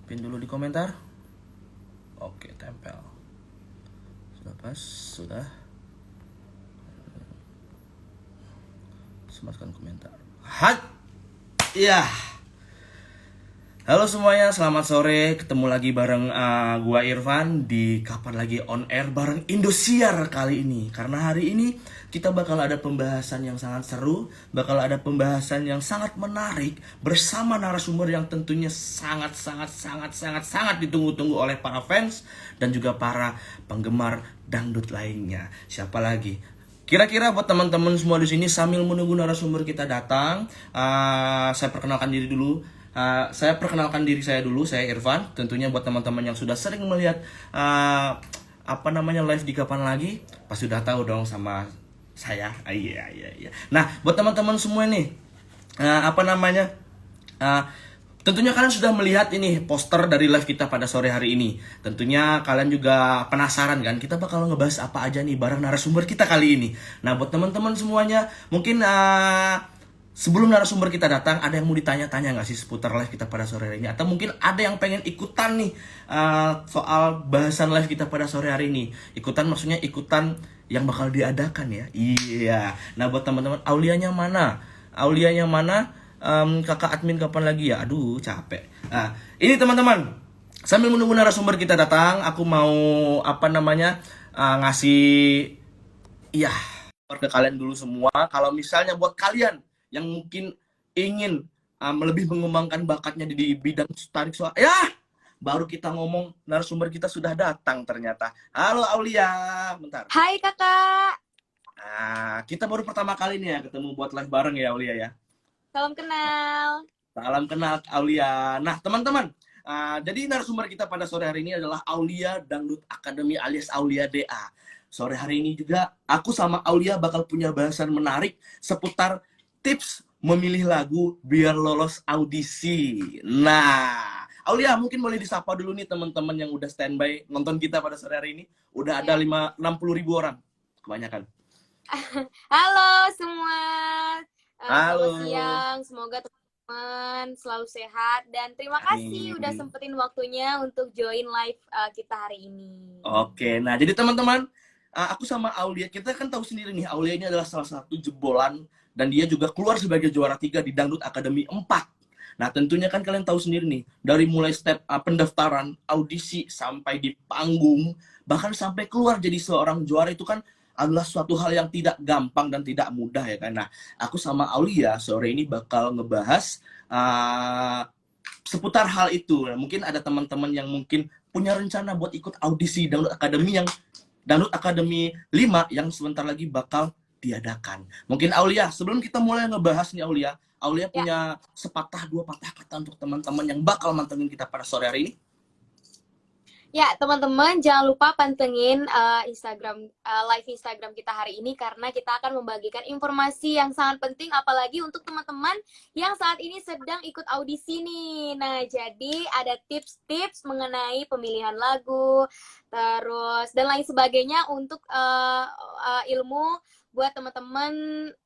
Pin dulu di komentar. Oke, tempel. Sudah pas, sudah. Sematkan komentar. Hat. Ya. Halo semuanya, selamat sore. Ketemu lagi bareng gua Irfan di Kapan Lagi On Air bareng Indosiar kali ini. Karena hari ini kita bakal ada pembahasan yang sangat seru, bakal ada pembahasan yang sangat menarik bersama narasumber yang tentunya sangat ditunggu-tunggu oleh para fans dan juga para penggemar dangdut lainnya. Siapa lagi? Kira-kira buat teman-teman semua di sini sambil menunggu narasumber kita datang, saya perkenalkan diri dulu. Saya perkenalkan diri saya dulu, saya Irfan. Tentunya buat teman-teman yang sudah sering melihat live di Kapan Lagi, pasti sudah tahu dong sama saya. Iya. Nah, buat teman-teman semua nih, tentunya kalian sudah melihat ini poster dari live kita pada sore hari ini. Tentunya kalian juga penasaran kan, kita bakal ngebahas apa aja nih bareng narasumber kita kali ini. Nah, buat teman-teman semuanya, mungkin sebelum narasumber kita datang, ada yang mau ditanya-tanya nggak sih seputar live kita pada sore hari ini? Atau mungkin ada yang pengen ikutan nih soal bahasan live kita pada sore hari ini. Ikutan maksudnya ikutan yang bakal diadakan ya. Iya. Nah, buat teman-teman, Aulianya mana? Kakak admin Kapan Lagi ya? Aduh, capek. Nah, ini teman-teman. Sambil menunggu narasumber kita datang, aku mau ngasih iya ke kalian dulu semua. Kalau misalnya buat kalian yang mungkin ingin lebih mengembangkan bakatnya di bidang tarik suara, ya baru kita ngomong narasumber kita sudah datang ternyata. Halo Aulia, bentar. Hai kakak. Kita baru pertama kali nih ya ketemu buat live bareng ya Aulia ya. Salam kenal. Salam kenal Aulia. Nah teman-teman, jadi narasumber kita pada sore hari ini adalah Aulia Dangdut Academy alias Aulia DA. Sore hari ini juga aku sama Aulia bakal punya bahasan menarik seputar tips memilih lagu biar lolos audisi. Nah, Aulia mungkin boleh disapa dulu nih teman-teman yang udah standby nonton kita pada sore hari ini. Udah ada 60 ribu orang, kebanyakan. Halo semua. Halo. Selamat siang. Semoga teman-teman selalu sehat dan terima kasih udah sempetin waktunya untuk join live kita hari ini. Oke, nah jadi teman-teman, aku sama Aulia, kita kan tahu sendiri nih, Aulia ini adalah salah satu jebolan dan dia juga keluar sebagai juara 3 di Dangdut Academy 4. Nah, tentunya kan kalian tahu sendiri nih, dari mulai step pendaftaran, audisi, sampai di panggung, bahkan sampai keluar jadi seorang juara itu kan adalah suatu hal yang tidak gampang dan tidak mudah ya kan. Nah, aku sama Aulia sore ini bakal ngebahas seputar hal itu. Nah, mungkin ada teman-teman yang mungkin punya rencana buat ikut audisi Dangdut Academy 5 yang sebentar lagi bakal diadakan. Mungkin Aulia, sebelum kita mulai ngebahas nih Aulia punya sepatah dua patah kata untuk teman-teman yang bakal mantengin kita pada sore hari ini. Ya, teman-teman jangan lupa pantengin live Instagram kita hari ini karena kita akan membagikan informasi yang sangat penting apalagi untuk teman-teman yang saat ini sedang ikut audisi nih. Nah, jadi ada tips-tips mengenai pemilihan lagu, terus dan lain sebagainya untuk ilmu buat teman-teman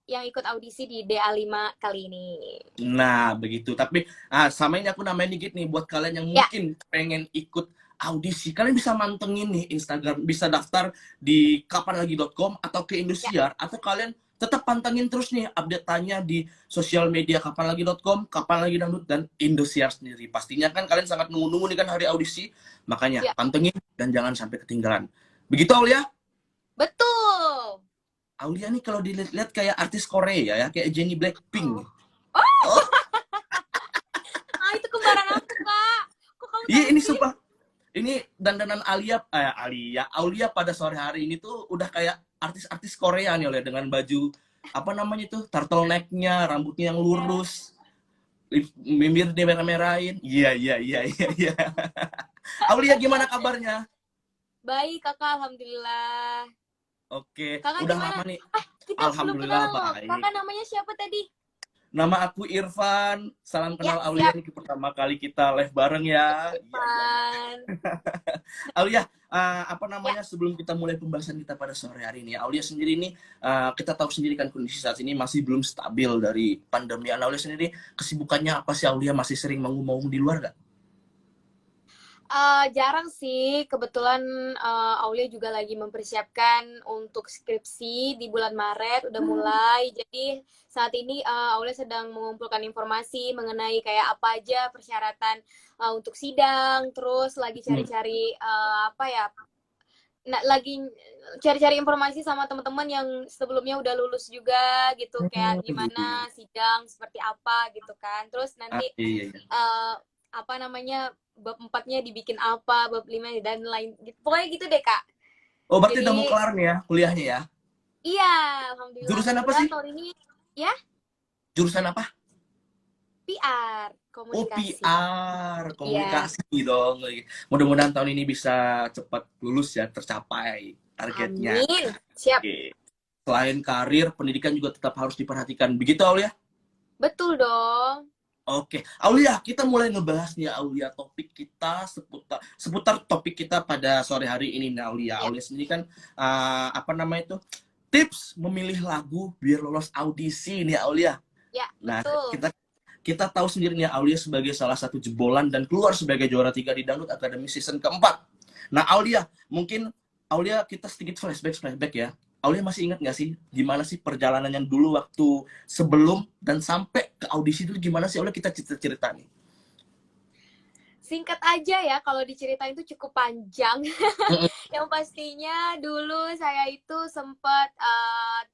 yang ikut audisi di DA5 kali ini. Nah, begitu. Tapi sama ini aku namain dikit nih buat kalian yang mungkin pengen ikut audisi, kalian bisa mantengin nih Instagram, bisa daftar di kapanlagi.com atau ke Indosiar, atau kalian tetap pantengin terus nih update-nya di sosial media kapanlagi.com, Kapanlagi Dangdut, dan Indosiar sendiri. Pastinya kan kalian sangat nunggu-nunggu nih kan hari audisi, makanya pantengin dan jangan sampai ketinggalan. Begitu Aulia? Betul. Aulia nih kalau dilihat kayak artis Korea ya, kayak Jennie Blackpink. Oh. Itu kembaran aku, Kak. Kok kamu tahu? Iya, ini sumpah. Ini dandanan Aulia pada sore hari ini tuh udah kayak artis-artis Korea nih Aulia, dengan baju turtleneck-nya, rambutnya yang lurus, bibir dia merah-merahin. Iya. Aulia gimana kabarnya? Baik, Kakak, alhamdulillah. Oke, Kakak udah gimana? lama nih. Kita Alhamdulillah belum kenal. baik. Kakak namanya siapa tadi? Nama aku Irfan. Salam kenal Aulia, ini pertama kali kita live bareng ya. Irfan. Aulia, sebelum kita mulai pembahasan kita pada sore hari ini, Aulia sendiri nih, kita tahu sendiri kan kondisi saat ini masih belum stabil dari pandemi. Aulia sendiri kesibukannya apa sih Aulia? Masih sering manggung-manggung di luar nggak? Jarang sih, kebetulan Aulia juga lagi mempersiapkan untuk skripsi di bulan Maret, udah mulai. Jadi saat ini Aulia sedang mengumpulkan informasi mengenai kayak apa aja persyaratan untuk sidang, terus lagi Hmm. cari-cari apa ya, lagi cari-cari informasi sama teman-teman yang sebelumnya udah lulus juga gitu, kayak Iya. gimana sidang, seperti apa gitu kan. Terus Ah, nanti iya, iya. apa namanya, bab empatnya dibikin apa, bab lima dan lain gitu. Pokoknya gitu deh, Kak. Oh, berarti udah mau Jadi, kelar nih ya kuliahnya ya? iya, alhamdulillah. Jurusan apa Kebetulan sih? tahun ini ya Jurusan apa? PR, Oh, komunikasi. PR, Iya, komunikasi dong. Mudah-mudahan tahun ini bisa cepat lulus ya, tercapai targetnya. amin. Siap. Oke. Selain karir, pendidikan juga tetap harus diperhatikan. Begitu, Aulia? Betul dong. Oke, Aulia, kita mulai ngebahas nih, Aulia, topik kita seputar topik kita pada sore hari ini nih, Aulia. Ya, Aulia sendiri kan apa namanya itu? Tips memilih lagu biar lolos audisi nih, Aulia. ya, Nah, betul. kita tahu sendiri nih Aulia sebagai salah satu jebolan dan keluar sebagai juara 3 di Dangdut Academy season keempat. Nah, Aulia, mungkin Aulia kita sedikit flashback ya. Aulia masih ingat nggak sih gimana sih perjalanannya dulu waktu sebelum dan sampai ke audisi itu gimana sih Aulia, kita cerita nih. Singkat aja ya, kalau diceritain itu cukup panjang. Mm-mm. Yang pastinya dulu saya itu sempat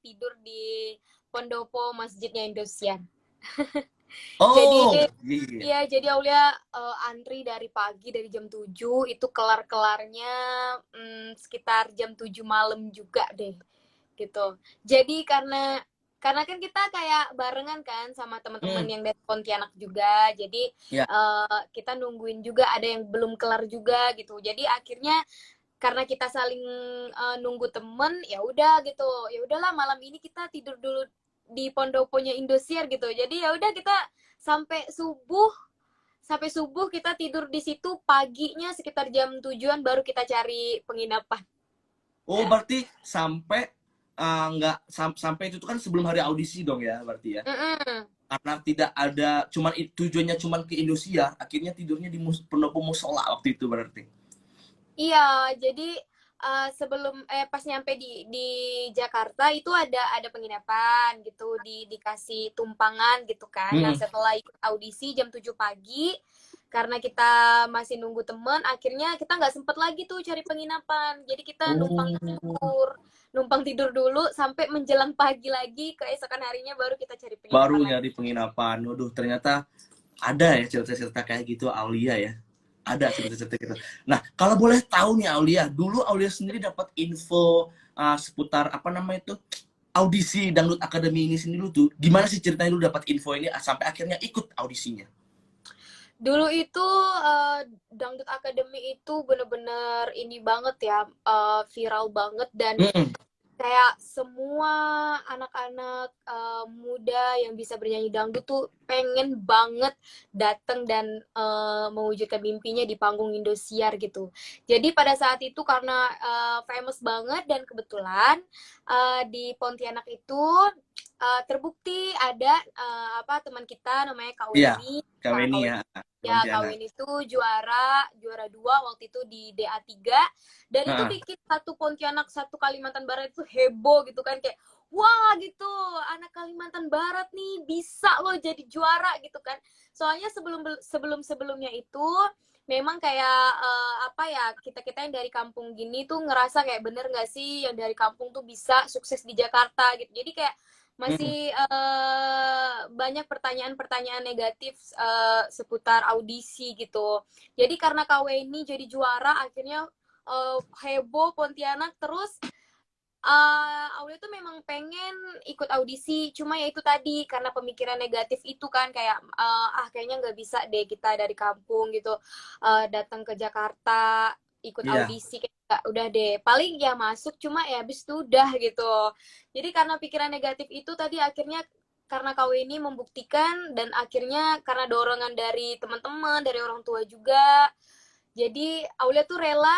tidur di pendopo masjidnya Indosiar. Jadi Oh, iya. iya, jadi Aulia antri dari pagi, dari jam 7 itu kelar-kelarnya sekitar jam 7 malam juga deh, gitu. Jadi karena kan kita kayak barengan kan sama teman-teman Mm, yang dari Pontianak juga. Jadi ya. kita nungguin juga ada yang belum kelar juga gitu. Jadi akhirnya karena kita saling nunggu temen, ya udah gitu. Ya udahlah, malam ini kita tidur dulu di pondoponya Indosiar gitu. Jadi ya udah, kita sampai subuh sampai subuh kita tidur di situ, paginya sekitar jam tujuan baru kita cari penginapan. Oh, berarti sampai nggak sampai itu tuh kan sebelum hari audisi dong ya, berarti ya. Mm-mm. Karena tidak ada tujuannya cuman ke Indosiar, akhirnya tidurnya di pendopo musola waktu itu berarti. Iya, jadi sebelum pas nyampe di Jakarta itu ada penginapan gitu, dikasih tumpangan gitu kan. Nah, Hmm. setelah ikut audisi jam 7 pagi, karena kita masih nunggu temen, akhirnya kita nggak sempet lagi tuh cari penginapan. Jadi kita Oh, numpang tidur dulu sampai menjelang pagi lagi, keesokan harinya baru kita cari baru penginapan lagi. nyari penginapan. Waduh, ternyata ada ya cerita-cerita kayak gitu Aulia ya. Ada cerita-cerita gitu. Nah, kalau boleh tahu nih Aulia, dulu Aulia sendiri dapat info seputar apa namanya itu audisi Dangdut Academy ini sendiri tuh. Gimana sih ceritanya lu dapat info ini sampai akhirnya ikut audisinya? Dulu itu Dangdut Academy itu bener-bener ini banget ya, viral banget, dan Hmm. kayak semua anak-anak muda yang bisa bernyanyi dangdut tuh pengen banget datang dan mewujudkan mimpinya di panggung Indosiar gitu. Jadi pada saat itu karena famous banget, dan kebetulan di Pontianak itu terbukti ada apa, teman kita namanya Kak Iya, Weni. Kak Nah, Weni Kak ya, Weni, ya, Kak Pontianak. Weni itu juara 2 waktu itu di DA3, dan itu Nah, bikin satu Pontianak, satu Kalimantan Barat itu heboh gitu kan, kayak wah gitu, anak Kalimantan Barat nih bisa loh jadi juara gitu kan. Soalnya sebelumnya itu memang kayak apa ya, kita yang dari kampung gini tuh ngerasa kayak bener nggak sih yang dari kampung tuh bisa sukses di Jakarta gitu. Jadi kayak hmm. masih banyak pertanyaan-pertanyaan negatif seputar audisi gitu. Jadi karena KW ini jadi juara, akhirnya heboh Pontianak. Terus Aulia tuh memang pengen ikut audisi, cuma ya itu tadi karena pemikiran negatif itu kan, kayak kayaknya nggak bisa deh kita dari kampung gitu datang ke Jakarta ikut Iya. audisi, kayak udah deh paling ya masuk, cuma ya habis itu udah gitu. Jadi karena pikiran negatif itu tadi, akhirnya karena KW ini membuktikan, dan akhirnya karena dorongan dari teman-teman, dari orang tua juga, jadi Aulia tuh rela.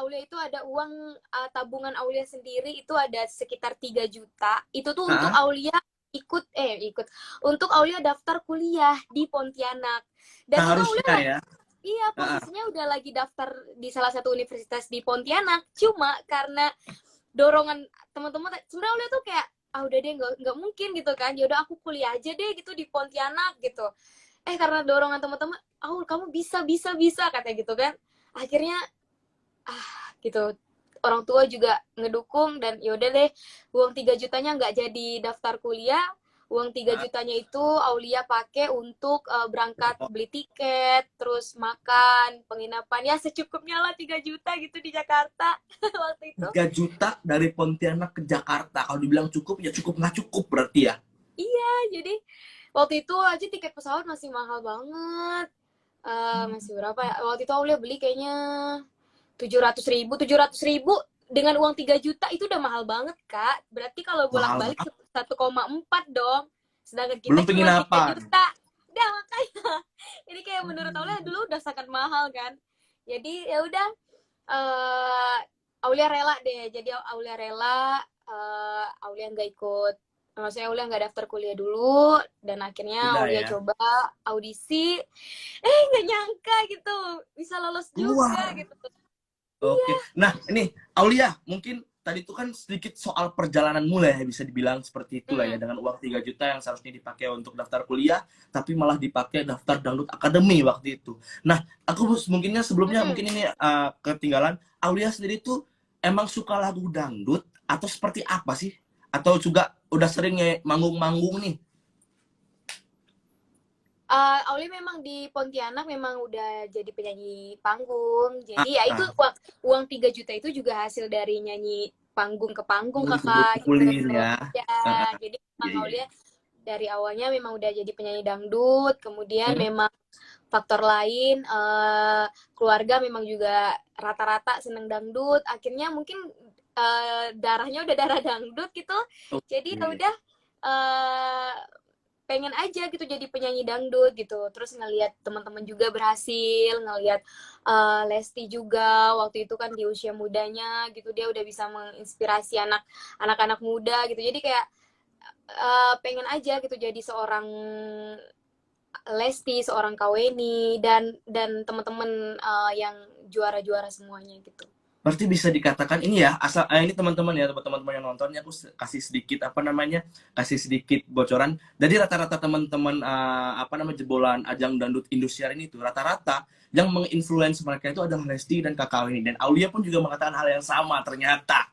Aulia itu ada uang, tabungan Aulia sendiri itu ada sekitar 3 juta. Itu tuh untuk Hah? Aulia ikut untuk Aulia daftar kuliah di Pontianak. Dan itu Aulia Seharusnya ya. iya Heeh. posisinya udah lagi daftar di salah satu universitas di Pontianak. Cuma karena dorongan teman-teman, sebenarnya Aulia tuh kayak udah deh nggak mungkin gitu kan. Ya udah aku kuliah aja deh gitu di Pontianak gitu. Karena dorongan teman-teman, kamu bisa katanya gitu kan. Akhirnya gitu, orang tua juga ngedukung dan yaudah deh, uang 3 jutanya nggak jadi daftar kuliah. Uang 3 Heeh. jutanya itu Aulia pakai untuk berangkat beli tiket, terus makan, penginapan, ya secukupnya lah 3 juta gitu di Jakarta waktu itu. 3 juta dari Pontianak ke Jakarta. Kalau dibilang cukup, ya cukup nggak cukup berarti ya. Iya, jadi waktu itu aja tiket pesawat masih mahal banget. Masih berapa ya? Waktu itu Aulia beli kayaknya 700.000 dengan uang 3 juta itu udah mahal banget, Kak. Berarti kalau Mahal bolak-balik banget. 1,4 dong. Sedangkan kita Belum cuma 3 penginapan. juta. Udah makanya. Ini kayak menurut Aulia dulu udah sangat mahal kan. Jadi ya udah, eh Aulia rela deh. Jadi Aulia rela, Aulia nggak ikut, maksudnya Aulia nggak daftar kuliah dulu, dan akhirnya Udah Aulia ya. coba audisi, nggak nyangka gitu bisa lolos juga Keluar. gitu. Oke. Nah, ini Aulia, mungkin tadi itu kan sedikit soal perjalanan mulai ya, bisa dibilang seperti itulah ya, Hmm. dengan uang 3 juta yang seharusnya dipakai untuk daftar kuliah, tapi malah dipakai daftar dangdut akademi waktu itu. Nah, aku mungkinnya sebelumnya Mm-mm. mungkin ini ketinggalan. Aulia sendiri tuh emang suka lagu dangdut atau seperti apa sih? Atau juga udah sering ya manggung-manggung nih? Auli memang di Pontianak memang udah jadi penyanyi panggung. Ah, Jadi ya itu ah, uang 3 juta itu juga hasil dari nyanyi panggung ke panggung, Kakak gitu. kumpul-kumpulin ya. Ya, Ah, ah, jadi iya, memang iya, Aulia iya. dari awalnya memang udah jadi penyanyi dangdut, kemudian Hmm? memang faktor lain, keluarga memang juga rata-rata seneng dangdut, akhirnya mungkin darahnya udah darah dangdut gitu, jadi ya Oke. udah, eh, pengen aja gitu jadi penyanyi dangdut gitu. Terus ngelihat teman-teman juga berhasil, ngelihat Lesti juga waktu itu kan di usia mudanya gitu, dia udah bisa menginspirasi anak-anak muda gitu. Jadi kayak pengen aja gitu jadi seorang Lesti, seorang Kaweni, dan teman-teman yang juara-juara semuanya gitu. Berarti bisa dikatakan ini ya, asal ini teman-teman ya, teman-teman yang nonton ya, aku kasih sedikit apa namanya, kasih sedikit bocoran. Jadi rata-rata teman-teman apa namanya jebolan ajang dangdut Indosiar ini tuh rata-rata yang menginfluence mereka itu adalah Lesti dan Kakak ini, dan Aulia pun juga mengatakan hal yang sama ternyata.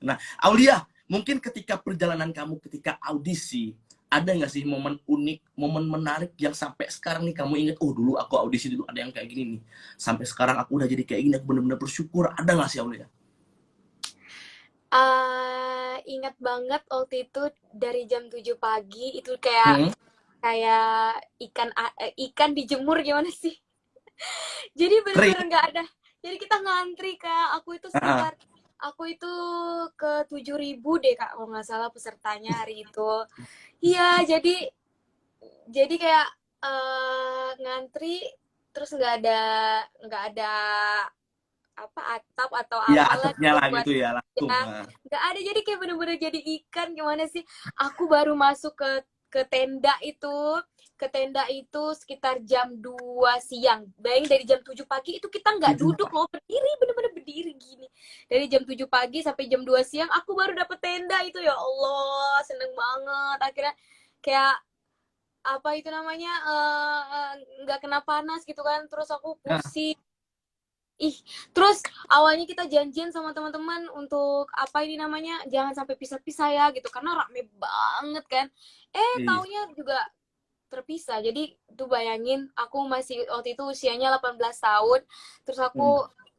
Nah, Aulia, mungkin ketika perjalanan kamu ketika audisi, ada nggak sih momen unik, momen menarik yang sampai sekarang nih kamu ingat, oh dulu aku audisi dulu ada yang kayak gini nih. Sampai sekarang aku udah jadi kayak gini, aku benar-benar bersyukur. Ada nggak sih Aulia? Ingat banget waktu itu dari jam 7 pagi itu kayak Hmm? kayak ikan dijemur gimana sih? Jadi Kering? bener-bener nggak ada. Jadi kita ngantri, Kak. Ah, Aku itu ke 7.000 deh, Kak, kalau nggak salah pesertanya hari itu. Iya, jadi kayak ngantri, terus nggak ada apa atap atau ya apalah atapnya gitu lah buat, gitu ya langsung. ya nggak ada, jadi kayak bener-bener jadi ikan gimana sih. Aku baru masuk ke tenda itu, sekitar jam 2 siang. Bayangin dari jam 7 pagi itu kita nggak Tujuh duduk loh, berdiri, bener-bener berdiri gini. Dari jam 7 pagi sampai jam 2 siang aku baru dapet tenda itu, ya Allah, seneng banget. Akhirnya kayak apa itu namanya, nggak kena panas gitu kan, terus aku Nah, pusing. Terus awalnya kita janjian sama teman-teman untuk apa ini namanya, jangan sampai pisah-pisah ya gitu karena rame banget kan. iya. Taunya juga terpisah. Jadi tuh bayangin aku masih waktu itu usianya 18 tahun, terus Hmm. aku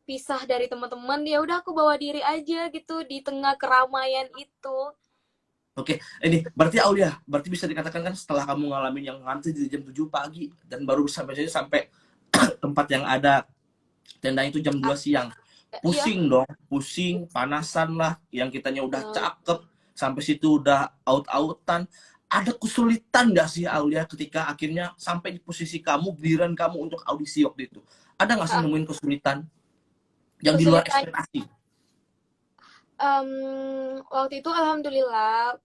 pisah dari teman-teman, ya udah aku bawa diri aja gitu di tengah keramaian itu. Oke, ini berarti Aulia, berarti bisa dikatakan kan setelah kamu ngalamin yang ngantri di jam 7 pagi dan baru sampai tempat yang ada tenda itu jam 2 siang. Iya. Pusing dong, pusing, panasan lah, yang kitanya udah Nah, cakep, sampai situ udah out-outan. Ada kesulitan nggak sih Aulia ketika akhirnya sampai di posisi kamu, giliran kamu untuk audisi waktu itu? Ada nggak sih nemuin kesulitan yang di luar kesulitan ekspektasi? Waktu itu alhamdulillah,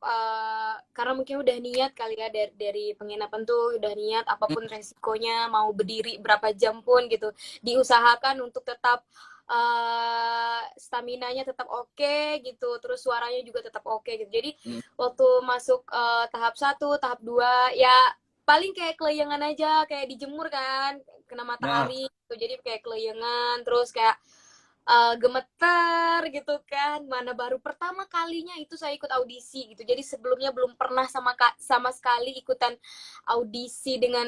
karena mungkin udah niat kali ya dari penginapan tuh udah niat Hmm. apapun resikonya mau berdiri berapa jam pun gitu diusahakan untuk tetap stamina-nya tetap oke gitu, terus suaranya juga tetap oke gitu. Jadi Hmm. waktu masuk tahap 1, tahap 2 ya paling kayak kelayangan aja, kayak dijemur kan, kena Nah, matahari gitu. Jadi kayak kelayangan terus kayak gemeter gitu kan, mana baru pertama kalinya itu saya ikut audisi gitu, jadi sebelumnya belum pernah sama sekali ikutan audisi dengan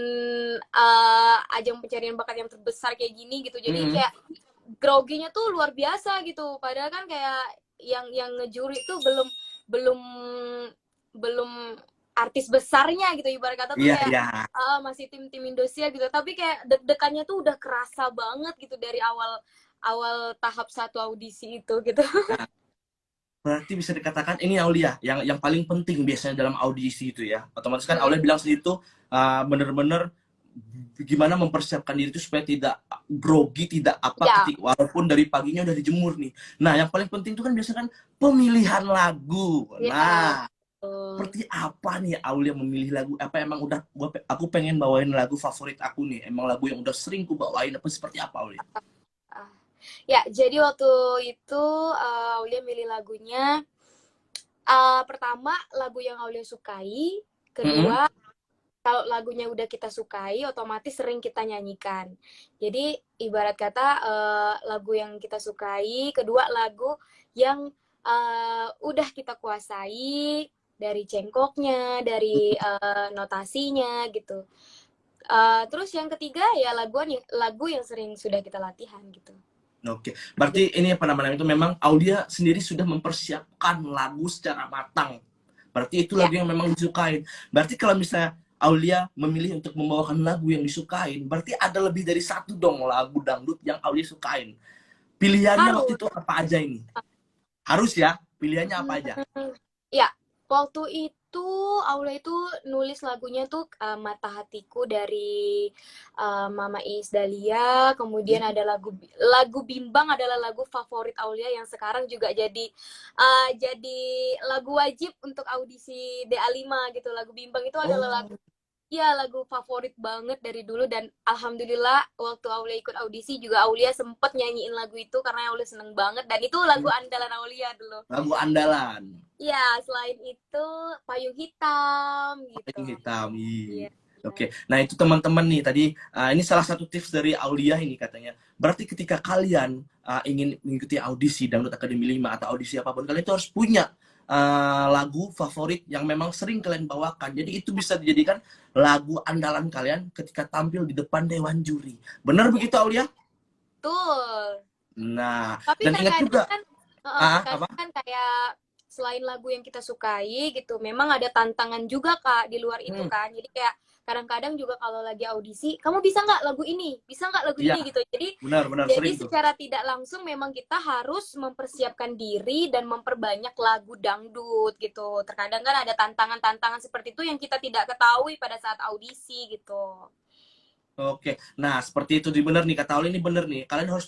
ajang pencarian bakat yang terbesar kayak gini gitu, jadi hmm. kayak groginya tuh luar biasa gitu, padahal kan kayak yang ngejuri tuh belum belum belum artis besarnya gitu, ibarat kata tuh Iya, kayak iya. masih tim-tim Indosiar gitu, tapi kayak deg-degannya tuh udah kerasa banget gitu dari awal awal tahap 1 audisi itu gitu. Nah, berarti bisa dikatakan ini Aulia yang paling penting biasanya dalam audisi itu ya. Otomatis kan Aulia bilang sendiri itu bener-bener gimana mempersiapkan diri itu supaya tidak grogi, tidak apa Ya, ketik walaupun dari paginya udah dijemur nih. Nah, yang paling penting itu kan biasanya kan pemilihan lagu. ya, Nah, betul. seperti apa nih Aulia memilih lagu? Apa emang udah aku pengen bawain lagu favorit aku nih? Emang lagu yang udah sering ku bawain apa seperti apa Aulia? Ah, ya, jadi waktu itu Aulia milih lagunya, pertama lagu yang Aulia sukai, Mm-mm. kedua kalau lagunya udah kita sukai, otomatis sering kita nyanyikan. Jadi ibarat kata lagu yang kita sukai, kedua lagu yang udah kita kuasai dari cengkoknya, dari notasinya gitu. Terus yang ketiga ya lagu yang sering sudah kita latihan gitu. Oke, berarti ini apa namanya itu memang Aulia sendiri sudah mempersiapkan lagu secara matang. Berarti itu Ya, lagu yang memang disukain. Berarti kalau misalnya Aulia memilih untuk membawakan lagu yang disukain, berarti ada lebih dari satu dong lagu dangdut yang Aulia sukain. Pilihannya waktu harus. itu apa aja ini? Harus ya, pilihannya apa aja? Hmm, ya, waktu itu Aula itu nulis lagunya tuh Mata Hatiku dari Mama Iis Dahlia, kemudian Hmm? ada lagu Bimbang adalah lagu favorit Aulia yang sekarang juga jadi lagu wajib untuk audisi DA5 gitu. Lagu Bimbang itu adalah Oh, iya, lagu favorit banget dari dulu dan alhamdulillah waktu Aulia ikut audisi juga Aulia sempet nyanyiin lagu itu karena Aulia seneng banget dan itu lagu hmm, andalan Aulia dulu. lagu andalan. Iya, selain itu Payung Hitam gitu. Payung hitam. Iya. Oke, nah itu teman-teman nih tadi ini salah satu tips dari Aulia ini katanya. Berarti ketika kalian ingin mengikuti audisi Dangdut Akademi 5 atau audisi apapun, kalian itu harus punya lagu favorit yang memang sering kalian bawakan. Jadi itu bisa dijadikan lagu andalan kalian ketika tampil di depan dewan juri. Benar Ya, begitu Aulia? betul. Nah, Tapi dan ingat terkadang juga kan, apa? terkadang kan kayak selain lagu yang kita sukai gitu, memang ada tantangan juga Kak di luar itu Hmm, kan. Jadi kayak kadang-kadang juga kalau lagi audisi, kamu bisa nggak lagu ini? Bisa nggak lagu iya, ini gitu. Jadi benar-benar jadi sering tuh. secara tidak langsung memang kita harus mempersiapkan diri dan memperbanyak lagu dangdut gitu. Terkadang kan ada tantangan-tantangan seperti itu yang kita tidak ketahui pada saat audisi gitu. Oke, nah seperti itu di bener nih kata Oli ini bener nih. Kalian harus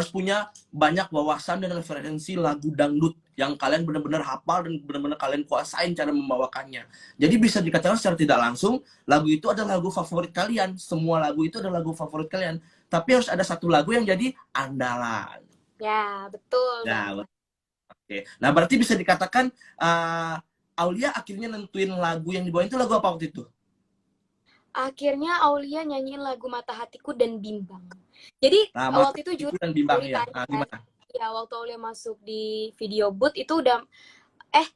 punya banyak wawasan dan referensi lagu dangdut yang kalian benar-benar hafal dan benar-benar kalian kuasain cara membawakannya. Jadi bisa dikatakan secara tidak langsung lagu itu adalah lagu favorit kalian. Semua lagu itu adalah lagu favorit kalian. Tapi harus ada satu lagu yang jadi andalan. Ya, betul Nah, banget. oke. Nah berarti bisa dikatakan Aulia akhirnya nentuin lagu yang dibawain itu lagu apa waktu itu? Akhirnya Aulia nyanyiin lagu Mata Hatiku dan Bimbang. Jadi Nah, Mas waktu itu itu juri dan bimbang juri ya. tanya Nah, kan, gimana? ya waktu Aulia masuk di video booth itu udah eh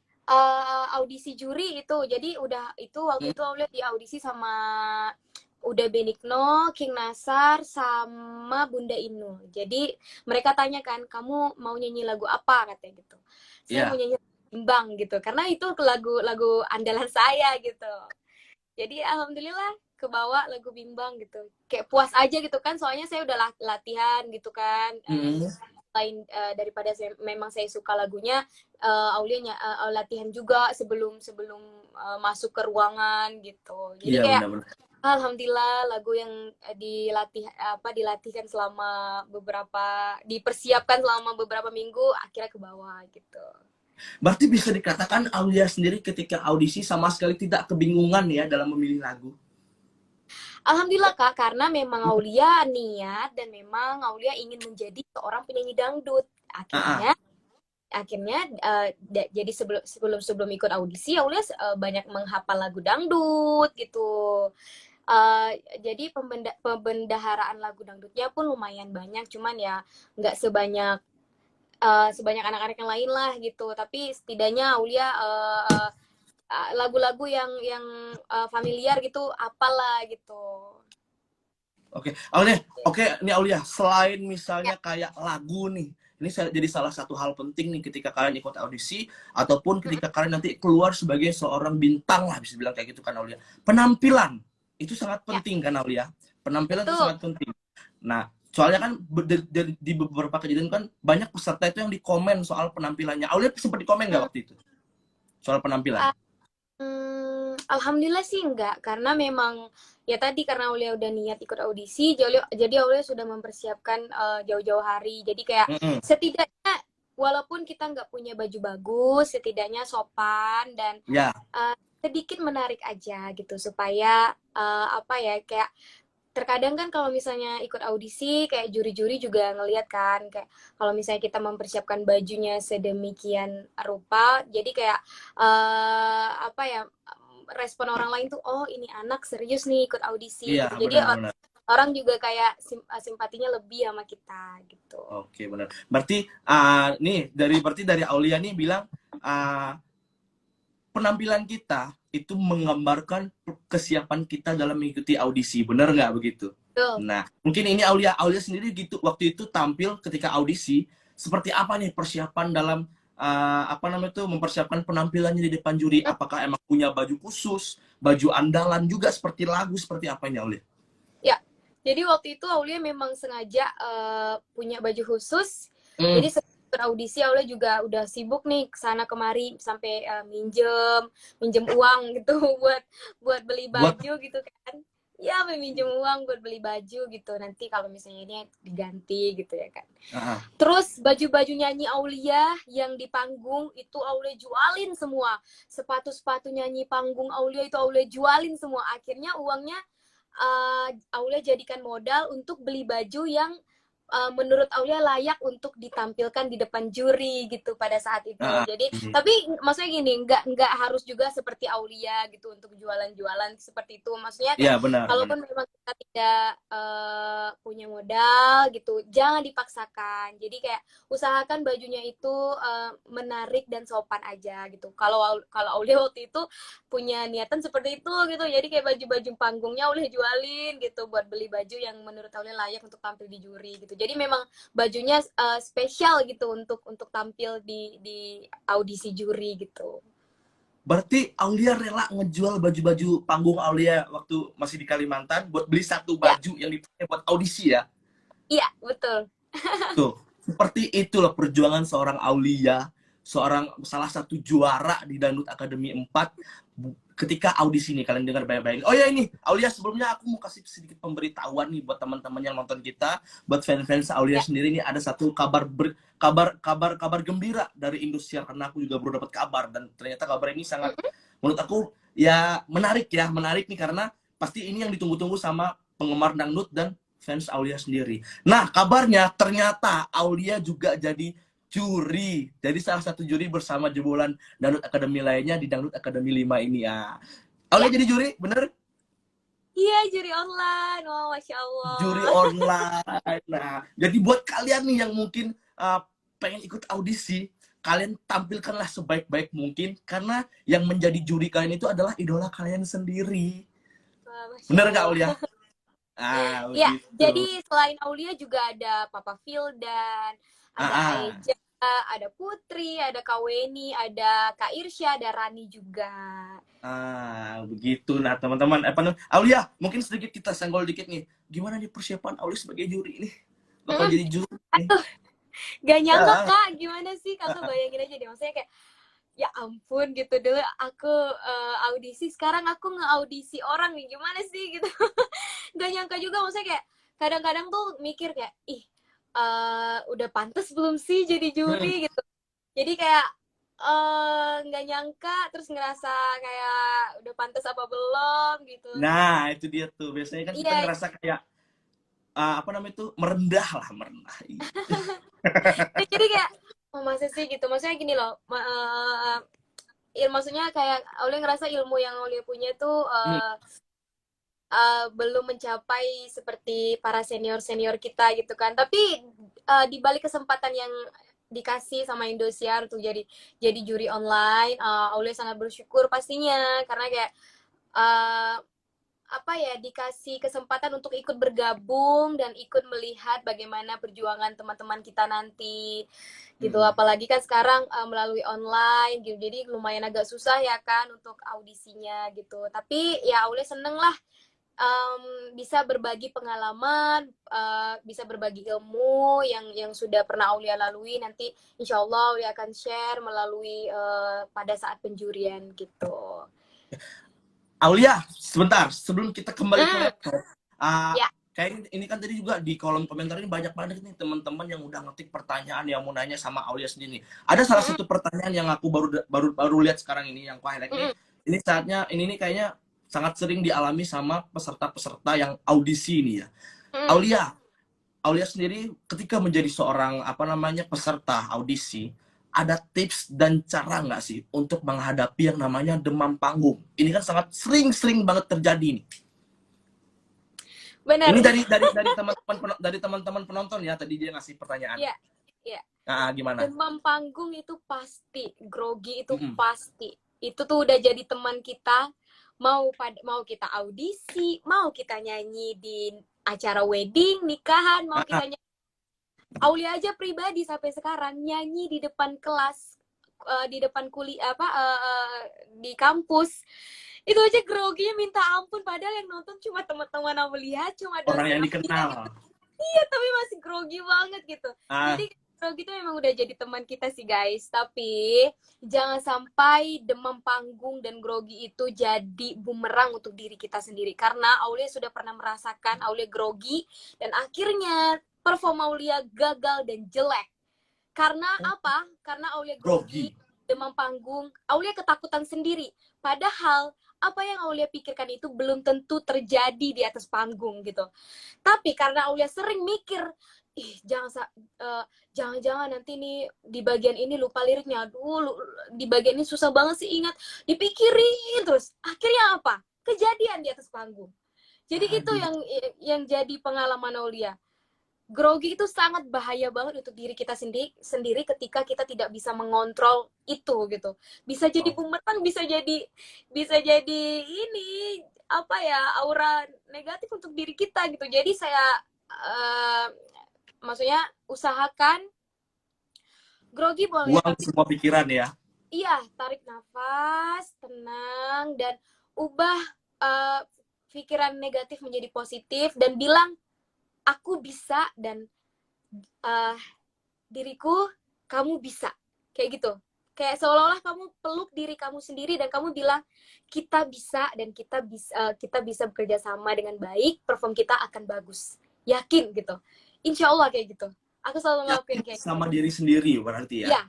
audisi juri itu. Jadi waktu Hmm? itu Aulia di audisi sama Uda Benigno, King Nasar, sama Bunda Inul. Jadi mereka tanya kan, kamu mau nyanyi lagu apa katanya gitu. Saya mau Iya. nyanyi Bimbang gitu, karena itu lagu-lagu andalan saya gitu. Jadi alhamdulillah kebawa lagu Bimbang gitu. Kayak puas aja gitu kan, soalnya saya udah latihan gitu kan. Hmm. Selain daripada memang saya suka lagunya, Aulia latihan juga sebelum sebelum masuk ke ruangan gitu. Jadi Iya kayak benar-benar. Alhamdulillah lagu yang dilatihkan selama dipersiapkan selama beberapa minggu akhirnya ke bawah gitu. Berarti bisa dikatakan Aulia sendiri ketika audisi sama sekali tidak kebingungan ya dalam memilih lagu. Alhamdulillah Kak, karena memang Aulia niat dan memang Aulia ingin menjadi seorang penyanyi dangdut. Ah, Akhirnya akhirnya jadi sebelum ikut audisi Aulia banyak menghafal lagu dangdut gitu. Jadi pembendaharaan lagu dangdutnya pun lumayan banyak, cuman ya nggak sebanyak anak-anak yang lain lah gitu. Tapi setidaknya Aulia lagu-lagu yang familiar gitu, apalah gitu. oke, Aulia, oke, ini Aulia. Selain Ya, misalnya kayak lagu nih, ini jadi salah satu hal penting nih ketika kalian ikut audisi ataupun ketika kalian nanti keluar sebagai seorang bintang lah, bisa bilang kayak gitu kan Aulia. Penampilan itu sangat ya, penting kan Aulia. Penampilan itu betul. sangat penting. Nah, soalnya kan di beberapa kejadian kan banyak peserta itu yang dikomen soal penampilannya. Aulia sempat dikomen nggak Hmm. waktu itu soal penampilan? Alhamdulillah sih enggak, karena memang ya tadi karena Aulia udah niat ikut audisi, jadi Aulia sudah mempersiapkan jauh-jauh hari. Jadi kayak Mm-mm. setidaknya walaupun kita nggak punya baju bagus, setidaknya sopan dan Ya, sedikit menarik aja gitu supaya apa ya kayak terkadang kan kalau misalnya ikut audisi kayak juri-juri juga ngelihat kan kayak kalau misalnya kita mempersiapkan bajunya sedemikian rupa jadi kayak apa ya respon orang lain tuh oh ini anak serius nih ikut audisi iya gitu jadi benar-benar. orang juga kayak simpatinya lebih sama kita gitu. Oke, benar. Berarti nih berarti dari Aulia nih bilang uh, penampilan kita itu menggambarkan kesiapan kita dalam mengikuti audisi. Benar nggak begitu? Betul. Nah, mungkin ini Aulia sendiri gitu waktu itu tampil ketika audisi seperti apa nih persiapan dalam apa namanya itu mempersiapkan penampilannya di depan juri? Apakah emang punya baju khusus, baju andalan juga seperti lagu seperti apa ini Aulia? Ya, jadi waktu itu Aulia memang sengaja punya baju khusus. Hmm, Jadi sebelum audisi Aulia juga udah sibuk nih kesana kemari sampai minjem uang gitu buat beli buat baju gitu kan. Ya, sampai minjem uang buat beli baju gitu. Nanti kalau misalnya ini diganti gitu ya kan. uh, Terus baju-baju nyanyi Aulia yang di panggung itu Aulia jualin semua. Sepatu-sepatu nyanyi panggung Aulia itu Aulia jualin semua. Akhirnya uangnya Aulia jadikan modal untuk beli baju yang menurut Aulia layak untuk ditampilkan di depan juri gitu pada saat itu. uh, Jadi, tapi maksudnya gini, nggak harus juga seperti Aulia gitu untuk jualan-jualan seperti itu. Maksudnya ya kayak benar benar. kalaupun memang kita tidak punya modal gitu, jangan dipaksakan. Jadi kayak usahakan bajunya itu menarik dan sopan aja gitu. Kalau Aulia waktu itu punya niatan seperti itu gitu jadi kayak baju-baju panggungnya Aulia jualin gitu buat beli baju yang menurut Aulia layak untuk tampil di juri gitu jadi memang bajunya spesial gitu untuk tampil di audisi juri gitu. Berarti Aulia rela ngejual baju-baju panggung Aulia waktu masih di Kalimantan buat beli satu Ya, baju yang dipakai buat audisi ya. iya betul. Tuh, seperti itulah perjuangan seorang Aulia, seorang salah satu juara di Dangdut Akademi 4 ketika audisi nih kalian dengar baik-baik. Oh ya ini, Aulia sebelumnya aku mau kasih sedikit pemberitahuan nih buat teman-teman yang nonton kita, buat fans-fans Aulia Ya. sendiri nih ada satu kabar gembira dari Indosiar karena aku juga baru dapat kabar dan ternyata kabar ini sangat menurut aku ya menarik nih karena pasti ini yang ditunggu-tunggu sama penggemar dangdut dan fans Aulia sendiri. Nah, kabarnya ternyata Aulia juga jadi juri. Jadi salah satu juri bersama jebolan Dangdut Akademi lainnya di Dangdut Akademi 5 ini ya. Aulia Ya, jadi juri, bener? iya juri online. Wow, Masya Juri Allah. online. Nah, jadi buat kalian nih yang mungkin pengen ikut audisi, kalian tampilkanlah sebaik-baik mungkin karena yang menjadi juri kalian itu adalah idola kalian sendiri. Wah, Masya Bener gak Allah. Aulia? Ya, Begitu. jadi selain Aulia juga ada Papa Fildan, Ah, ada ah. Aeja, ada Putri, ada Kak Weni, ada Kak Irsya, ada Rani juga. Begitu. Nah, teman-teman, Aulia, mungkin sedikit kita senggol dikit nih. Gimana nih persiapan Aulia sebagai juri nih? Bakal jadi juri nih. Gak nyangka Ya, Kak, gimana sih Kakak bayangin aja deh, maksudnya kayak ya ampun gitu, dulu aku audisi, sekarang aku nge-audisi orang nih, gimana sih gitu. Gak nyangka juga, maksudnya kayak kadang-kadang tuh mikir kayak, ih, udah pantas belum sih jadi Hmm. juri gitu. Jadi kayak nggak nyangka, terus ngerasa kayak udah pantas apa belum gitu. Nah, itu dia tuh. Biasanya kan kita Iya, ngerasa kayak apa namanya itu merendah lah, merendah. jadi kayak, oh masa sih gitu, maksudnya gini loh, maksudnya kayak Aulia ngerasa ilmu yang Aulia punya tuh Hmm. belum mencapai seperti para senior senior kita gitu kan. Tapi di balik kesempatan yang dikasih sama Indosiar untuk jadi juri online, Aulia sangat bersyukur pastinya, karena kayak uh, apa ya, dikasih kesempatan untuk ikut bergabung dan ikut melihat bagaimana perjuangan teman-teman kita nanti gitu. Hmm. Apalagi kan sekarang melalui online gitu, jadi lumayan agak susah ya kan untuk audisinya gitu. Tapi ya Aulia seneng lah bisa berbagi pengalaman, bisa berbagi ilmu yang sudah pernah Aulia lalui. Nanti insya Allah Aulia akan share melalui pada saat penjurian gitu. Aulia, sebentar sebelum kita kembali ke Hmm, laptop, ya. kayak ini kan tadi juga di kolom komentar ini banyak banget nih teman-teman yang udah ngetik pertanyaan yang mau nanya sama Aulia sendiri. Ada salah Hmm, satu pertanyaan yang aku baru baru baru lihat sekarang ini yang aku highlight nih. hmm, Ini saatnya ini nih kayaknya sangat sering dialami sama peserta-peserta yang audisi ini ya. hmm. Aulia, Aulia sendiri ketika menjadi seorang apa namanya peserta audisi, ada tips dan cara nggak sih untuk menghadapi yang namanya demam panggung? Ini kan sangat sering-sering banget terjadi nih. Ini Benar. dari teman-teman penonton ya, tadi dia ngasih pertanyaan. Ya, ya. Nah, gimana? Demam panggung itu pasti, grogi itu Mm-mm. pasti. Itu tuh udah jadi teman kita. Mau kita audisi, mau kita nyanyi di acara wedding, nikahan, mau kita Ah, nyanyi. Aulia aja pribadi sampai sekarang nyanyi di depan kelas, di depan kuliah apa di kampus. Itu aja groginya minta ampun, padahal yang nonton cuma teman-teman Aulia, cuma orang dosen yang Aulia gitu. dikenal. Iya, tapi masih grogi banget gitu. Jadi Ah, grogi itu memang udah jadi teman kita sih guys. Tapi jangan sampai demam panggung dan grogi itu jadi bumerang untuk diri kita sendiri. Karena Aulia sudah pernah merasakan Aulia grogi dan akhirnya perform Aulia gagal dan jelek. Karena apa? Karena Aulia grogi, grogi. demam panggung, Aulia ketakutan sendiri. Padahal apa yang Aulia pikirkan itu belum tentu terjadi di atas panggung gitu. Tapi karena Aulia sering mikir, ih jangan-jangan nanti nih di bagian ini lupa liriknya, aduh di bagian ini susah banget sih ingat, dipikirin terus. Akhirnya apa? Kejadian di atas panggung. Jadi itu Aduh. yang jadi pengalaman Aulia. Grogi itu sangat bahaya banget untuk diri kita sendiri ketika kita tidak bisa mengontrol itu gitu. Bisa jadi Oh, bumerang, bisa jadi ini apa ya, aura negatif untuk diri kita gitu. Jadi saya uh, maksudnya usahakan grogi boleh, buang tapi semua pikiran ya. iya, tarik nafas, tenang, dan ubah uh, pikiran negatif menjadi positif dan bilang aku bisa, dan uh, diriku, kamu bisa, kayak gitu. Kayak seolah-olah kamu peluk diri kamu sendiri dan kamu bilang kita bisa, dan kita bisa bekerja sama dengan baik, perform kita akan bagus, yakin gitu. Insya Allah kayak gitu. Aku selalu ngelakuin Yakin kayak gitu. sama diri sendiri berarti ya. Ya.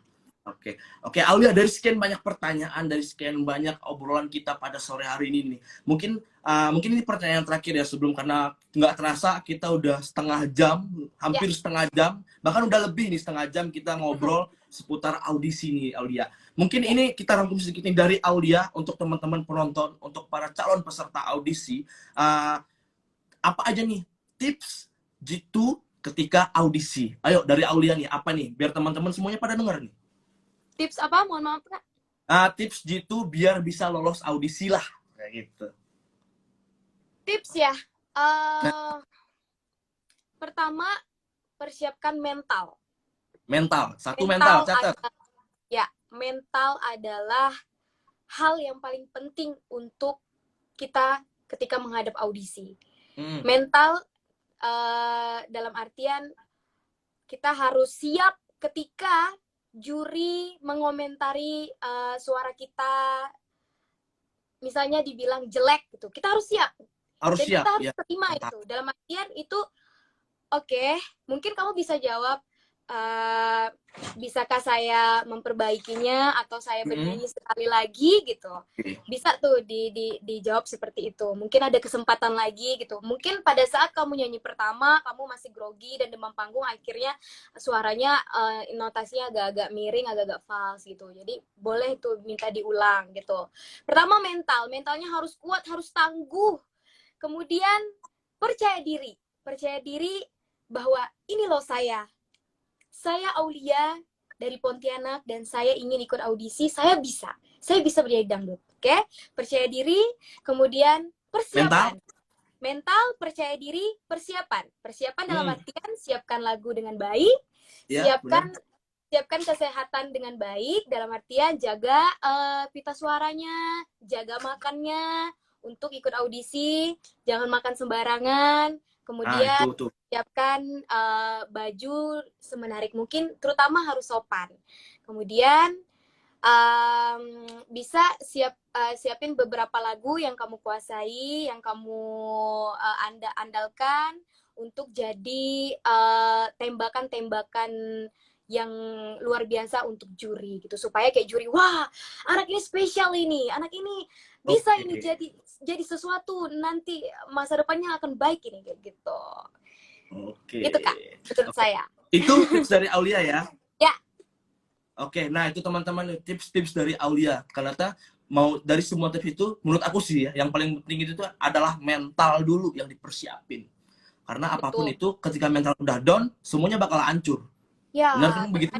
Oke, oke, Aulia, dari sekian banyak pertanyaan, dari sekian banyak obrolan kita pada sore hari ini nih, mungkin ini pertanyaan terakhir ya, sebelum, karena nggak terasa kita udah setengah jam, Ya. hampir setengah jam, bahkan udah lebih nih setengah jam kita ngobrol seputar audisi nih, Aulia. Mungkin Ya. ini kita rangkum sedikit nih dari Aulia untuk teman-teman penonton, untuk para calon peserta audisi, uh, apa aja nih tips jitu ketika audisi? Ayo dari Aulia nih, apa nih? Biar teman-teman semuanya pada denger nih. Tips apa, mohon maaf Kak? Tips jitu biar bisa lolos audisi lah kayak gitu. Tips ya, Nah, pertama, persiapkan mental. mental, satu mental, mental catat. adalah Ya, mental adalah hal yang paling penting untuk kita ketika menghadap audisi. Hmm. Mental dalam artian kita harus siap ketika juri mengomentari suara kita, misalnya dibilang jelek gitu, kita harus siap. Harus Dan siap kita harus ya. terima Mantap. itu. Dalam artian itu, oke, mungkin kamu bisa jawab, uh, bisakah saya memperbaikinya atau saya Mm-mm. bernyanyi sekali lagi gitu. Oke. Bisa tuh dijawab seperti itu. Mungkin ada kesempatan lagi gitu. Mungkin pada saat kamu nyanyi pertama, kamu masih grogi dan demam panggung, akhirnya suaranya notasinya agak-agak miring, agak-agak fals gitu. Jadi boleh tuh minta diulang gitu. Pertama mentalnya harus kuat, harus tangguh. Kemudian percaya diri. Percaya diri bahwa ini loh saya Aulia dari Pontianak dan saya ingin ikut audisi, saya bisa bernyanyi dangdut. Oke, percaya diri, kemudian Mental? persiapan. Mental, percaya diri, persiapan dalam Hmm. artian siapkan lagu dengan baik, Ya, benar. siapkan kesehatan dengan baik, dalam artian jaga pita suaranya, jaga makannya untuk ikut audisi, jangan makan sembarangan, Ah, kemudian itu tuh. siapkan baju semenarik mungkin, terutama harus sopan. Kemudian bisa siapin beberapa lagu yang kamu kuasai, yang kamu andalkan untuk jadi tembakan-tembakan yang luar biasa untuk juri gitu, supaya kayak juri, wah anak ini spesial, ini anak ini bisa Oke. ini jadi sesuatu nanti masa depannya akan baik ini kayak gitu. Oke. Gitu Kak, menurut Oke. saya. Itu tips dari Aulia ya. Ya. Oke, nah itu teman-teman tips-tips dari Aulia. Karena mau dari semua tips itu, menurut aku sih ya, yang paling penting itu tuh adalah mental dulu yang dipersiapin. Karena apapun Betul. itu, ketika mental udah down, semuanya bakal hancur. Ya, Benar kan begitu?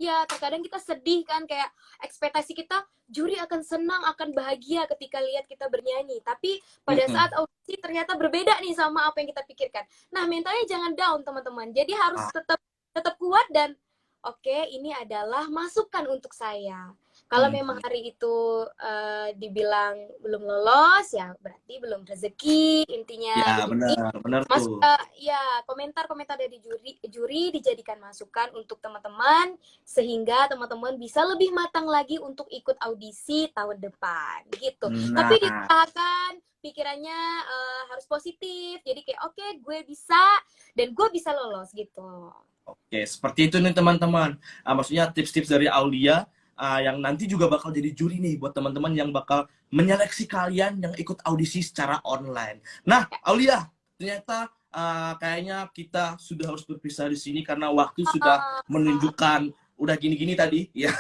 terkadang kita sedih kan, kayak ekspektasi kita juri akan senang, akan bahagia ketika lihat kita bernyanyi. Tapi pada Mm-mm. saat audisi ternyata berbeda nih sama apa yang kita pikirkan. Nah, mentalnya jangan down, teman-teman. Jadi harus Ah, tetap kuat dan oke, ini adalah masukan untuk saya. Kalau memang hari itu dibilang belum lolos, ya berarti belum rezeki, intinya. ya Jadi benar, benar tuh. ya, komentar-komentar dari juri dijadikan masukan untuk teman-teman, sehingga teman-teman bisa lebih matang lagi untuk ikut audisi tahun depan gitu. Tapi Nah, diusahakan pikirannya harus positif, jadi kayak oke, gue bisa dan gue bisa lolos gitu. oke, seperti itu nih teman-teman. Maksudnya tips-tips dari Aulia yang nanti juga bakal jadi juri nih buat teman-teman yang bakal menyeleksi kalian yang ikut audisi secara online. Nah, Aulia, ternyata kayaknya kita sudah harus berpisah di sini karena waktu sudah menunjukkan udah gini-gini tadi ya.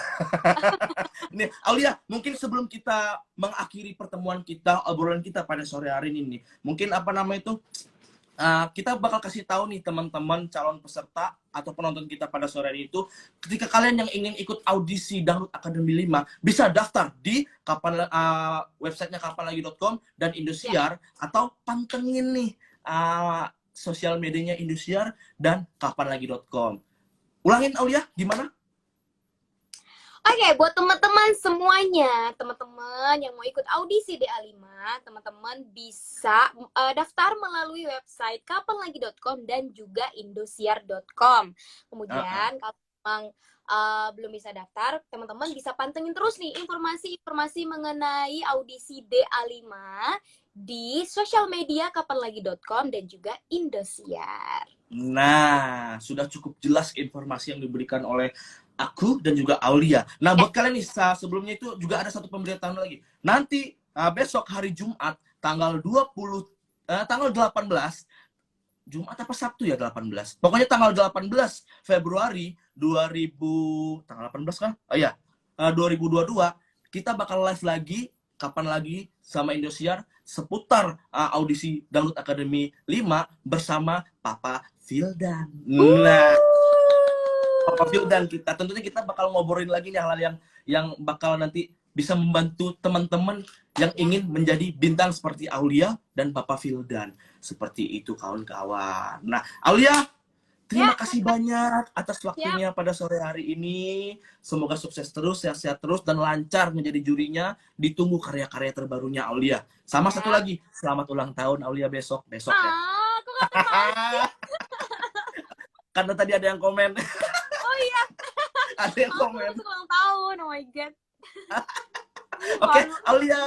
Nih, Aulia, mungkin sebelum kita mengakhiri pertemuan kita, obrolan kita pada sore hari ini nih, mungkin apa namanya itu kita bakal kasih tahu nih teman-teman calon peserta atau penonton kita pada sore hari itu, ketika kalian yang ingin ikut audisi Dangdut Academy 5 bisa daftar di websitenya kapanlagi.com dan Indosiar, atau pantengin nih sosial medianya Indosiar dan kapanlagi.com. Ulangin Aulia, gimana? Oke, buat teman-teman semuanya, teman-teman yang mau ikut audisi DA5, teman-teman bisa daftar melalui website kapanlagi.com dan juga indosiar.com. Kemudian kalau memang belum bisa daftar, teman-teman bisa pantengin terus nih informasi-informasi mengenai audisi DA5 di sosial media kapanlagi.com dan juga Indosiar. Nah, sudah cukup jelas informasi yang diberikan oleh aku dan juga Aulia. Nah, buat kalian nih, sebelumnya itu juga ada satu pemberitahuan lagi. Nanti besok hari Jumat tanggal 18 Jumat apa Sabtu ya 18. Pokoknya tanggal 18 Februari 2000 tanggal 18 kan? Oh iya. 2022 kita bakal live lagi kapan lagi sama Indosiar seputar audisi Dangdut Academy 5 bersama Papa Vildan. Nah, Papa Vildan kita tentunya kita bakal ngobrolin lagi nih hal-hal yang bakal nanti bisa membantu teman-teman yang ingin menjadi bintang seperti Aulia dan Papa Vildan. Seperti itu kawan-kawan. Nah, Aulia, terima kasih banyak atas waktunya pada sore hari ini. Semoga sukses terus, sehat-sehat terus, dan lancar menjadi jurinya. Ditunggu karya-karya terbarunya Aulia. Sama satu lagi, selamat ulang tahun Aulia besok ya. Kok gak Karena tadi ada yang komen. Oh iya. Ada yang Aku komen. untuk ulang tahun, oh my god. Oke, Malu. Aulia,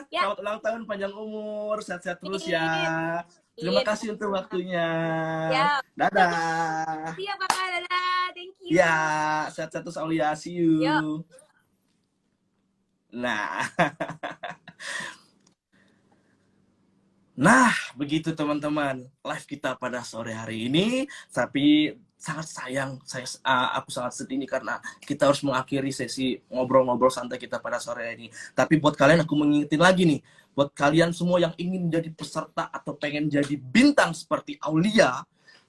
Ya. selamat ulang tahun, panjang umur, sehat-sehat terus ya. Terima Iya. kasih untuk waktunya. Ya. Dadah. Siap kakak, dadah, thank you. Ya, sehat-sehat terus Aulia, see Yuk. you. Nah, nah, begitu teman-teman, live kita pada sore hari ini. Tapi sangat sayang, aku sangat sedih nih karena kita harus mengakhiri sesi ngobrol-ngobrol santai kita pada sore hari ini. Tapi buat kalian aku mengingetin lagi nih, buat kalian semua yang ingin jadi peserta atau pengen jadi bintang seperti Aulia,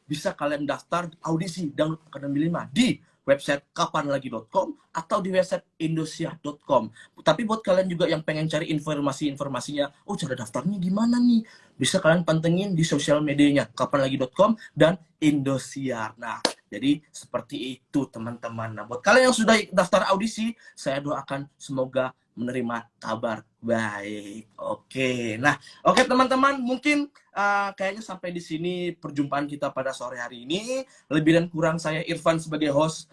bisa kalian daftar audisi Dangdut Akademi 5 di website kapanlagi.com atau di website indosiar.com. Tapi buat kalian juga yang pengen cari informasinya, oh cara daftarnya gimana nih? Bisa kalian pantengin di sosial medianya kapanlagi.com dan Indosiar. Nah, jadi seperti itu teman-teman. Nah, buat kalian yang sudah daftar audisi, saya doakan semoga menerima kabar baik. Oke. Nah, oke teman-teman, mungkin kayaknya sampai di sini perjumpaan kita pada sore hari ini. Lebih dan kurang saya Irfan sebagai host.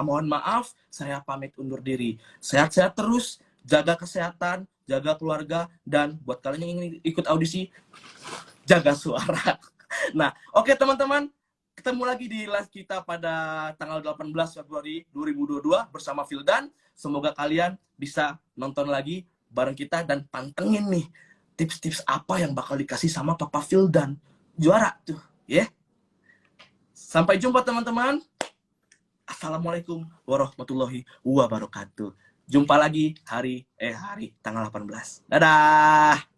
Mohon maaf, saya pamit undur diri. Sehat-sehat terus, jaga kesehatan, jaga keluarga, dan buat kalian yang ingin ikut audisi, jaga suara. Nah, oke teman-teman, ketemu lagi di live kita pada tanggal 18 Februari 2022 bersama Fildan. Semoga kalian bisa nonton lagi bareng kita dan pantengin nih tips-tips apa yang bakal dikasih sama Papa Fildan. Juara tuh, ya. Yeah. Sampai jumpa teman-teman. Assalamualaikum warahmatullahi wabarakatuh. Jumpa lagi hari tanggal 18. Dadah.